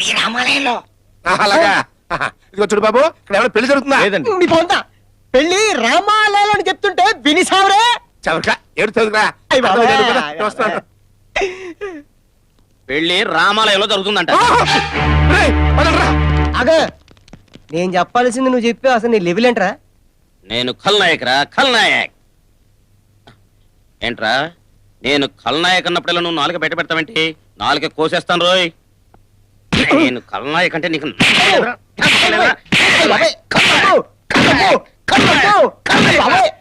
ఈ రామాలయంలో. అలాగా ఇదిగో చూడు బాబు, ఇక్కడ ఎవరైనా పెళ్లి జరుగుతుందా? లేదండి. మీ పోందా పెళ్లి రామాలయంలో అని చెప్తుంటే వినిసావరే. చవక ఏడు చదువురా. అయ్ బాబోయ్. వస్తాను. పెళ్లి రామాలయంలో జరుగుతుందంట. రేయ్, వదలరా. అగ నేను చెప్పాల్సింది నువ్వు చెప్పి అసలు నీ లెవెల్ ఏంట్రా? నేను ఖల్నాయక్ రా, ఖల్నాయక్. ఏంట్రా నేను ఖల్నాయక్ అన్నప్పుడల్లా నువ్వు నాలుక బయట పెడతావేంటి? నాలుక కోసేస్తాను రోయ్. నేను ఖల్నాయక్ అంటే నీకు బాబాయ్, కళ్ళకు, కళ్ళకు, కళ్ళకు, కళ్ళకు, బాబాయ్.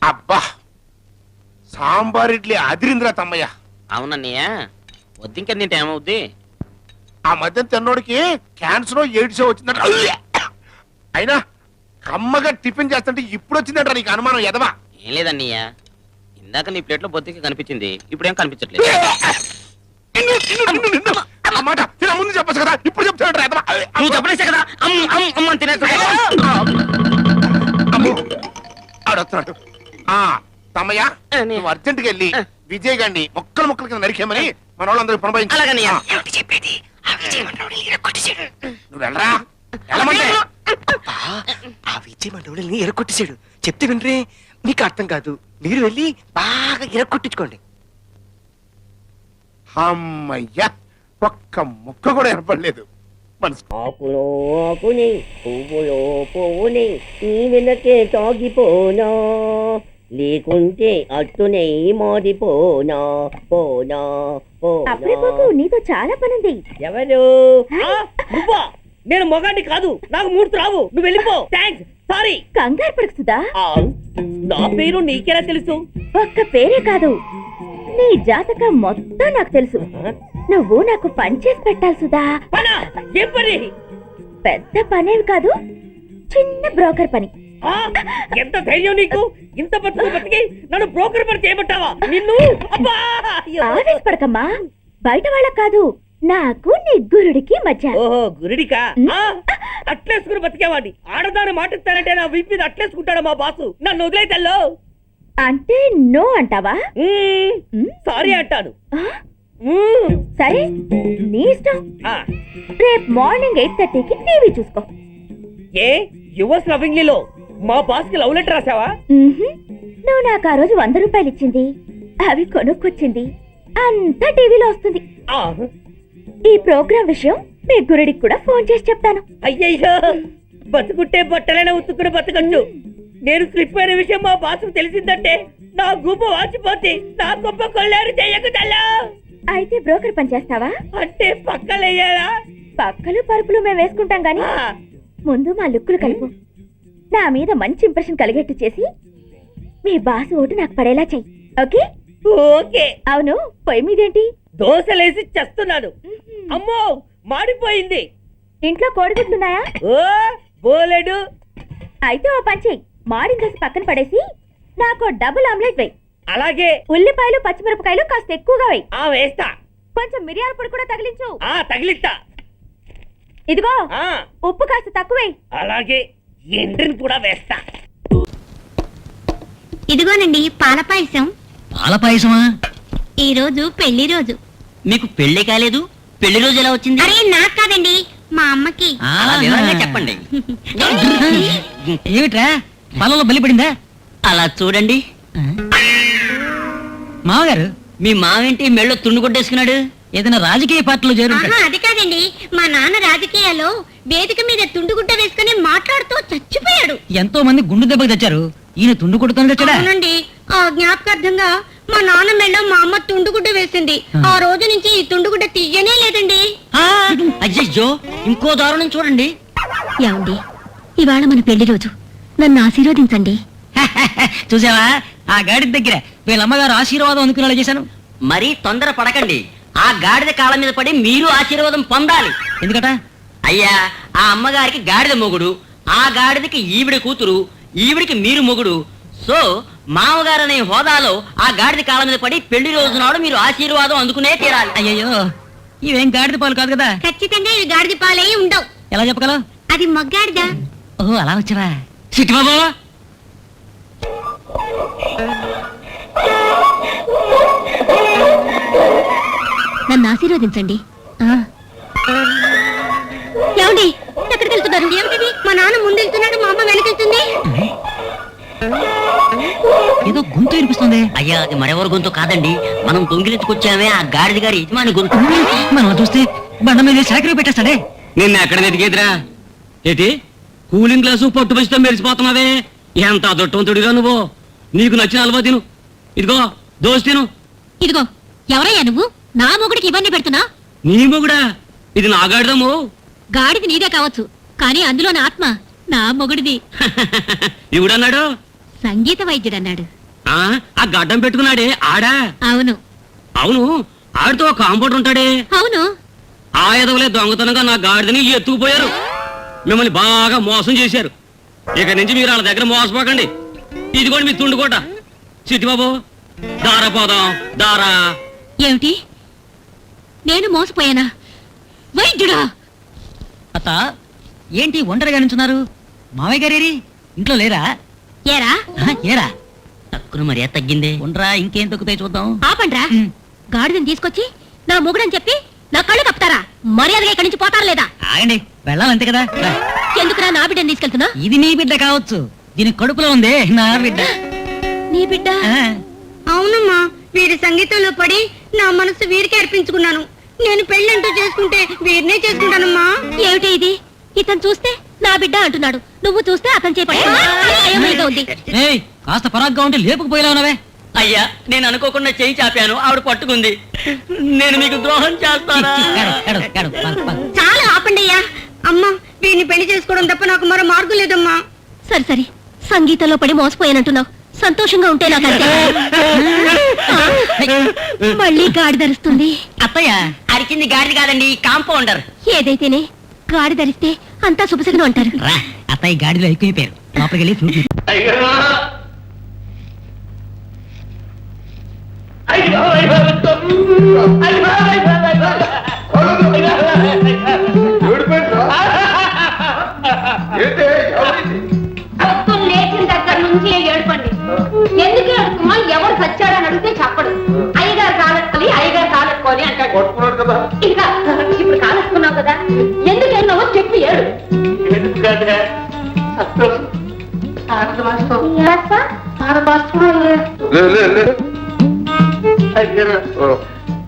అబ్బా, సాంబార్ ఇడ్లీ అదిరింద్రా తమ్మయ్య. అవునన్నయ్య, వద్దింక తింటే ఏమవుద్ది? ఆ మధ్య తిన్నోడికి క్యాన్సర్ ఎయిడ్స్ వచ్చిందట. అయినా కమ్మగా టిఫిన్ చేస్తుంటే ఇప్పుడు వచ్చిందట నీకు అనుమానం ఎదవా? ఏం లేదన్నయ్య, ఇందాక నీ ప్లేట్లో బొత్తికి కనిపించింది, ఇప్పుడేం కనిపించట్లేదు. ఆ మాట తిన ముందు చెప్పచ్చు కదా, ఇప్పుడు చెప్తాడు ఎదవా? నువ్వు చెప్పలేసే కదా అమ్మ తినేస్తా. ఆడొస్తున్నాడు. తమ్మయ్య, నువ్వు అర్జెంట్ గా వెళ్ళి విజయ్ గారిని మొక్కలు మొక్కలు కింద నరికేమని మన వాళ్ళందరికీ పునబాయించు. అలాగన్నయ్య. చెప్పేది ఆ విజయ్ మండవుడిని ఎరగొట్టేశాడు. నువ్వు వెళ్ళరా. వెళ్ళమంటే ఆ విజయ్ మండవుడిని ఎరగొట్టేశాడు. చెప్తే వినరే, మీకు అర్థం కాదు. మీరు వెళ్ళి బాగా ఎరగొట్టించుకోండి. అమ్మయ్య, ఒక్క ముక్క కూడా ఏర్పడలేదు. ఆకులో ఆకుని పువ్వులో పువ్వుని నీ వెనకే సాగిపోనా, లేకుంటే అట్టునే మారిపోనా పోనా పోనా. నీతో చాలా పనుంది. ఎవరు? నువ్వా? నేను మొగాన్ని కాదు, నాకు మూడు రావు. నువ్వు వెళ్ళిపో. Thanks, sorry. కంగారు పడుకుతుందా? నా పేరు నీకెలా తెలుసు? ఒక్క పేరే కాదు, నీ జాతకం మొత్తం నాకు తెలుసు. నువ్వు నాకు పని చేసి పెట్టాలి సుధా. పనా? ఏం పని? పెద్ద పనేవి కాదు, చిన్న బ్రోకర్ పని. ఎంత ధైర్యం నీకు? ఇంత బతికి నన్ను బ్రోకర్ పని చేయమంటావా? నిన్ను ఆవేశపడకమ్మా, బయట వాళ్ళకు కాదు, నాకు నీ గురుడికి మధ్య. ఓహో, గురుడికా? అట్లేసుకుని బతికేవాడి. ఆడదాన్ని మాటిస్తానంటే నా వీపు మీద అట్లేసుకుంటాడు మా బాసు. నన్ను వదిలేతల్లో అంటే నో అంటావా? సారీ అంటాను. సరే, నీ ఇష్టం. రేపు మార్నింగ్ 8:30కి టీవీ చూసుకో. ఏ యువర్స్ లవింగ్లీలో మా బాస్ కి లవ్ లెటర్ రాసావా? నువ్వు నాకు ఆ రోజు 100 రూపాయలు ఇచ్చింది, అవి కొనుక్కొచ్చింది అంతా టీవీలో వస్తుంది. ఈ ప్రోగ్రాం విషయం మీ గురుడికి కూడా ఫోన్ చేసి చెప్తాను. అయ్యయ్యో, బతుకుంటే బట్టలైనా ఉత్తుకుని బతకచ్చు. నేను స్లిప్ అయిన విషయం మా బాసుకు తెలిసిందంటే నా గుబ్బ వాచిపోతే నా గొప్ప కొల్లారు చెయ్యకుదల్లా. అయితే బ్రోకర్ పని చేస్తావా? అంటే పక్కలేయాలా? పక్కలు పరుపులు మేము వేసుకుంటాం గాని ముందు మా లుక్కులు కలుపు. నా మీద మంచి ఇంప్రెషన్ కలిగేట్టు చేసి మీ బాసు ఓటు నాకు పడేలా చెయ్యి. ఓకే? ఓకే. అవును, పొయ్యి మీదేంటి? దోశలేసి చేస్తున్నాను. అమ్మో, మాడిపోయింది. ఇంట్లో కోడిగుడ్లున్నాయా? ఓ బోలెడు. అయితే ఓ పని చెయ్యి, మాడిన దోశ పక్కన పడేసి నాకు డబుల్ ఆమ్లెట్ వేయి. అలాగే. ఉల్లిపాయలు పచ్చిమిరపకాయలు కాస్త ఎక్కువగా వేయి. వేస్తా. కొంచెం మిరియాల పొడి కూడా తగిలించు. తగిలిస్తా. ఇదిగో ఉప్పు కాస్త తక్కువేయి. అలాగే, ఎండ్రిని కూడా వేస్తా. ఇదిగోనండి పాల పాయసం. పాల పాయసమా? ఈ రోజు పెళ్లి రోజు. మీకు పెళ్లి కాలేదు, పెళ్లి రోజు ఎలా వచ్చింది? అరే నాకు కాదండి, మా అమ్మకి. చెప్పండి. ఏమిట్రా, పాలలో బలి పడిందా? అలా చూడండి. మామగారు, మీ మావేంటి మెళ్ళో తుండు కొట్టేసుకున్నాడు? ఏదైనా రాజకీయ పార్టీలో చేరు? అది కాదండి, మా నాన్న రాజకీయాల్లో వేదిక మీద తుండుగుడ్డ వేసుకుని మాట్లాడుతూ చచ్చిపోయాడు. ఎంతో మంది గుండు దెబ్బకి తెచ్చారు, ఈయన తుండు కొట్టుకొని తెచ్చాడా? అవునండి, ఆ జ్ఞాపకార్థంగా మా నాన్న మెళ్ళో మా అమ్మ తుండుగుడ్డ వేసింది. ఆ రోజు నుంచి ఈ తుండుగుడ్డ తీయనే లేదండి. అయ్యో, ఇంకో దారుణం చూడండి. ఏమండి, ఇవాళ మన పెళ్లి రోజు, నన్ను ఆశీర్వదించండి. చూసావా, ఆ గాడి దగ్గర వీళ్ళమ్మగారు ఆశీర్వాదం అనుకునేలా చేశాను. మరీ తొందర పడకండి. ఆ గాడిద కాళ్ళ మీద పడి మీరు ఆశీర్వాదం పొందాలి. ఎందుకట? అయ్యా, ఆ అమ్మగారికి గాడిద మొగుడు, ఆ గాడిదకి ఈవిడ కూతురు, ఈవిడికి మీరు మొగుడు. సో మామగారనే హోదాలో ఆ గాడిద కాళ్ళ మీద పడి పెళ్లి రోజు నాడు మీరు ఆశీర్వాదం అందుకునే తీరాలి. అయ్యో, ఇవేం గాడిద పాలు కాదు కదా. ఖచ్చితంగా ఇవి గాడిద పాలే ఉండవు. ఎలా చెప్పగలవు? అది మగ్గాడిదా. ఓ అలా వచ్చావా సిట్టి బాబు. నన్ను ఆశీర్వదించండి. ఏమండి ఎక్కడికి వెళ్తున్నారు? ఏమిటిది? మా నాన్న ముందెళ్తున్నాడు, మా అమ్మ వెనకెళ్తుంది. ఏదో గొంతు వినిపిస్తుంది. అయ్యా అది మరెవరు గొంతు కాదండి, మనం దొంగిలించుకొచ్చామే ఆ గాడిద గారి యజమాని గొంతు. మనం చూస్తే బండ మీద శాఖలు పెట్టేస్తాడే. నిన్న ఎక్కడ ఎదిగేదిరా? ఏంటి కూలింగ్ గ్లాసు పట్టు పచ్చితో మెరిసిపోతున్నావే? ఎంత అదొట్టంతుడిగా నువ్వు. నీకు నచ్చిన హల్వా తిను, ఇదిగో దోశ తిను. ఇదిగో ఎవరయ్యా నువ్వు? నా మొగుడికి ఇబ్బంది పెడుతున్నా? నీ మొగుడా? ఇది నా గాడిదము. గాడిది నీదే కావచ్చు, కానీ అందులో నా ఆత్మ నా మొగుడిది. ఇవిడన్నాడు సంగీత వైద్యుడన్నాడు. ఆ గడ్డం పెట్టుకున్నాడే ఆడా? అవును. అవును, ఆడితో ఒక కాంపౌండర్ ఉంటాడే. అవును. ఆ ఎదవలే దొంగతనంగా నా గాడిదని ఎత్తుకుపోయారు. మిమ్మల్ని బాగా మోసం చేశారు. ఇక నుంచి మీరు వాళ్ళ దగ్గర మోసపోకండి. ఇదిగోండి మీ తుండుకోట. చిట్టిబాబు దారా పోదాం, దారా. ఏమిటి, నేను మోసపోయానా? వైద్యుడా? అత్త ఏంటి ఒంటరిగా నించున్నారు? మావయ్య గారేరి ఇంట్లో లేరా? ఏరా ఏరా తక్కువ మర్యాద తగ్గిందే. ఉండరా, ఇంకేం తగ్గుతాయి చూద్దాం. ఆపండ్రా. గాడిదని తీసుకొచ్చి నా మొగుడని చెప్పి నా కళ్ళు కప్తారా? మర్యాదగా ఇక్కడి నుంచి పోతారా లేదా? ఆగండి, వెళ్ళాలంతే కదా. రా. ఎందుకురా నా బిడ్డని తీసుకెళ్తున్నా? ఇది నీ బిడ్డ కావచ్చు, దీని కడుపులో ఉంది నా బిడ్డ. నీ బిడ్డ? అవునమ్మా, వీరి సంగీతంలో పడి నా మనసు వీరికి అర్పించుకున్నాను. నేను పెళ్ళంటూ చేసుకుంటే వీరినే చేసుకుంటానమ్మా. ఏమిటి ఇది? ఇతను చూస్తే నా బిడ్డ అంటున్నాడు, నువ్వు చూస్తే అతను చేపడి ఉంది. ఏయ్, కాస్త పరాగ్గా ఉంటే లేపుకుపోయేలా ఉన్నావే. అయ్యా నేను అనుకోకుండా చేయి చాపాను, ఆవిడ పట్టుకుంది. నేను మీకు ద్రోహం చేస్తానా? చాలా ఆపండి అయ్యా. అమ్మా, వీరిని పెళ్లి చేసుకోవడం తప్ప నాకు మరో మార్గం లేదమ్మా. సరే సరే, సంగీతంలో పడి మోసపోయానంటున్నావు, సంతోషంగా ఉంటే నాకు అంతే. మళ్ళీ గాడి ధరిస్తుంది. అత్తయ్య అరిచింది గాడిది కాదండి, కాంపౌండర్. ఏదైతేనే గాడి ధరిస్తే అంతా శుభశకునం అంటారు. రా, అత్తయ్య గాడిలో ఎక్కువైపోయారు. లోపలికి వెళ్ళి ఫ్లూట్ లేచిన దగ్గర నుంచి ఏడుపండి. ఎందుకు ఏడుకుమా? ఎవరు సచ్చాడని అడిగితే చెప్పడు. అయ్యగారు కాలెట్టుకోవాలి, అయ్యగారు కాలెట్టుకోవాలి అంటాడు. ఇంకా ఇప్పుడు కాలెట్టుకున్నావు కదా, ఎందుకు వెళ్ళినావో చెప్పి ఏడు.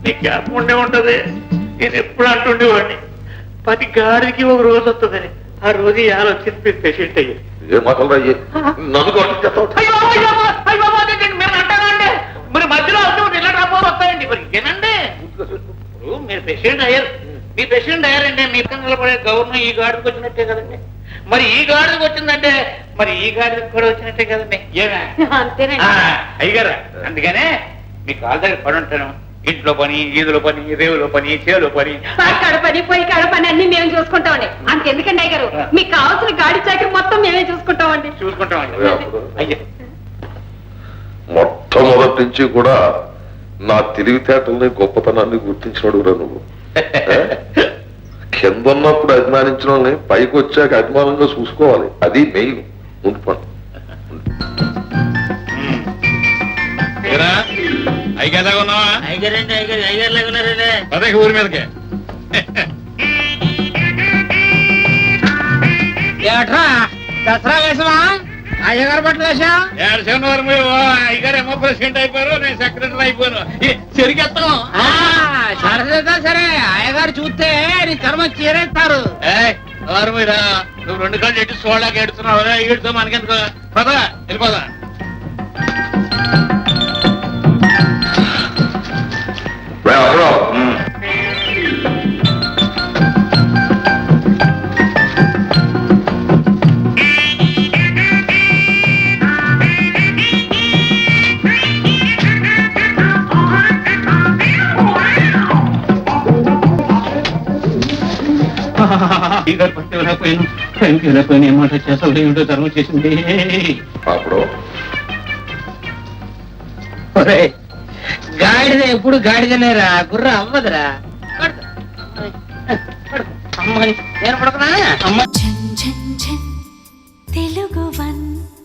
నీకు జ్ఞాపకం ఉండే ఉంటది. నేను ఎప్పుడు అంటుండేవాడిని, 10 గాడికి ఒక రోజు వస్తుందని. ఆ రోజు ఇవాళ వచ్చింది, మీరు పేషెంట్ అయ్యారు. మీరు అంటారండి, మీరు మధ్యలో వస్తే ఇలా రాబోలు వస్తాయండి. మరి ఏనండి, ఇప్పుడు మీరు పేషెంట్ అయ్యారు, మీ పేషెంట్ అయ్యారంటే మీ పక్కన నిలబడే గవర్నమెంట్ ఈ గాడికి వచ్చినట్టే కదండి. మరి ఈ గాడికి వచ్చిందంటే మరి ఈ గాడికి కూడా వచ్చినట్టే కదండి. అయ్యగారా, అందుకనే మీ కాళ్ళ దగ్గర పడి ఉంటాను. ఇంట్లో పని, ఈదులో పని, రేవులో పని, చేలో పని, పని పోయి పని అన్ని మేము చూసుకుంటామండి. అంతెందుకండి అయ్యారు, మీకు కావాల్సిన గాడి చాకరీ మొత్తం మేమే చూసుకుంటామండి. అయ్యా మొట్టమొదటి నుంచి కూడా నా తెలివితేటల్ని గొప్పతనాన్ని గుర్తించినడురా నువ్వు. కింద ఉన్నప్పుడు అభిమానించిన వాళ్ళని పైకి వచ్చాక అభిమానంగా చూసుకోవాలి, అది మెయిన్. ముందు పని అదే ఊరి మీదకే దసరా వేసమా? అయ్యగారు బట్టలు వేసా? అయ్యగారు ఏమో ప్రెసిడెంట్ అయిపోయారు, నేను సెక్రటరీ అయిపోయాను. చెరికెత్తాం సరే, అయ్యగారు చూస్తే నీ కర్మ చీరేస్తారు. మీరా నువ్వు 2 కళ్ళు ఎటు చూడలేక ఎడుతున్నావు. ఏడుతో మనకెందుకు, పదా వెళ్ళిపోదా. ఏమాట చేసావు, ఏమిటో ధర్మం చేసింది. గాడిద ఎప్పుడు గాడిదనేరా, గుర్ర అవ్వదురా. అమ్మని నేను పడుకున్నా. వెలుగువంత